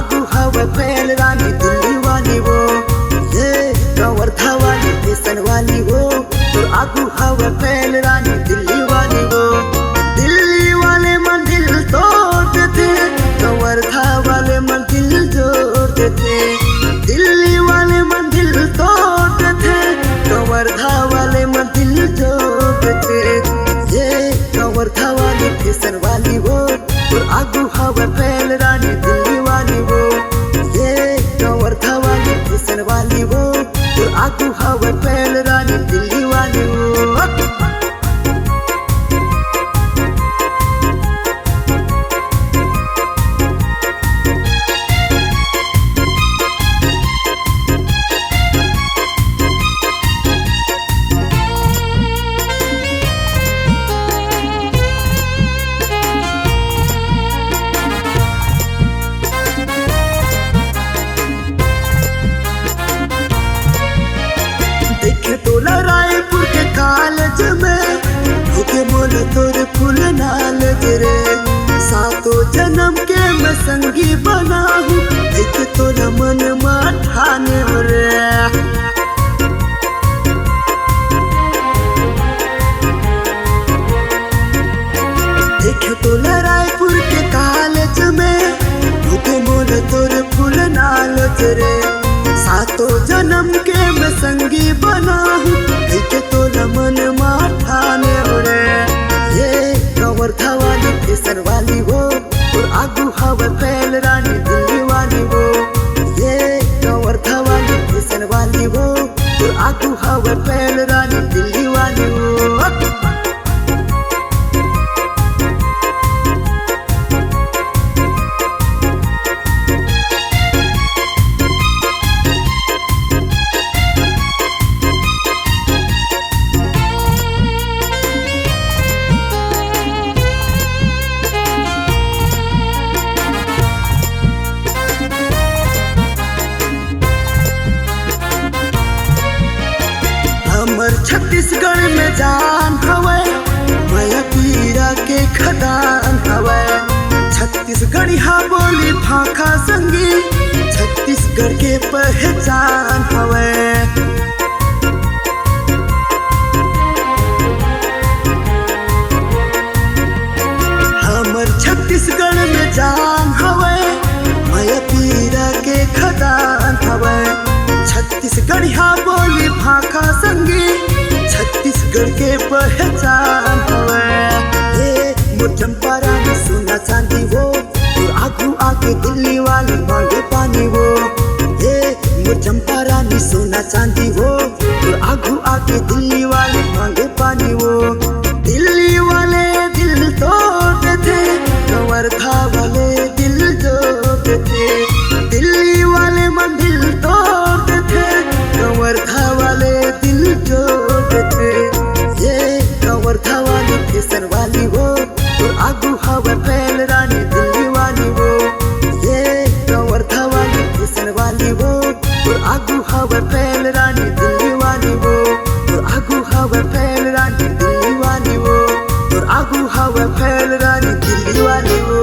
आगू हवा फैल रानी दिल्ली वाली वो, ये कवर्धा वाली फैशन वाली वो, तो आगू हवा फैल रानी दिल्ली वाली वो। दिल्ली वाले मन दिल तोड़ देते, कवर्धा वाले मन दिल जोड़ देते। दिल्ली वाले मन दिल तोड़ देते, कवर्धा वाले मन दिल जोड़ देते। ये कवर्धा वाली फैशन वाली वो, और आगू हवा फैल रानी दिल्ली वाली वो। ये कवर्धा वाली फैशन वाली वो, और आगू हवा फैल रानी दिल्ली वाली वो। देखे तोला रायपुर के कॉलेज में, भूखे मोल तोरे फूल नाल रे। सातों जन्म के मैं संगी बना हूँ, देखे तोला मन माठाने रे। देखे तोला रायपुर के कॉलेज में, भूखे मोल तोरे फूल नाल रे। सातों जन्म के मैं संगी बना हूँ, देखे तोला मन माठाने रे। ये कवर्धा वाली फैशन वाली वो, और आगू हवा फैल रानी दिल्ली वाली वो। ये कवर्धा वाली फैशन वाली वो, और आगू हवा फैल रानी दिल्ली वाली वो। हमर छत्तीसगढ़ में जान हवे, माया पीरा के खदान हवे। छत्तीसगढ़िया बोली भाखा संगी, छत्तीसगढ़ के पहचान हवे। हमर छत्तीसगढ़ में जान हवे, माया पीरा के खदान हवे। छत्तीसगढ़िया बोली भाखा संगी, छत्तीसगढ़ के पहचान हवे। ये मोर चंपा रानी सोना चांदी वो, और आगू आके दिल्ली वाली मांगे पानी वो। ये मोर चंपा रानी सोना चांदी वो, और आगू आके दिल्ली वाली मांगे पानी वो। दिल्ली वाले दिल तोड़ देते, कवर्धा वाले दिल जोड़ देते। दिल्ली वाले मन दिल तोड़ देते, कवर्धा वाले दिल जोड़ देते। ये कवर्धा वाली फैशन वाली वो, और आगू हवा फैल रानी दिल्ली वाली वो। ये कवर्धा वाली फैशन वाली वो, और आगू हवा फैल रानी दिल्ली वाली वो। और आगू हवा फैल रानी दिल्ली वाली वो, और आगू हवा फैल रानी दिल्ली वाली वो।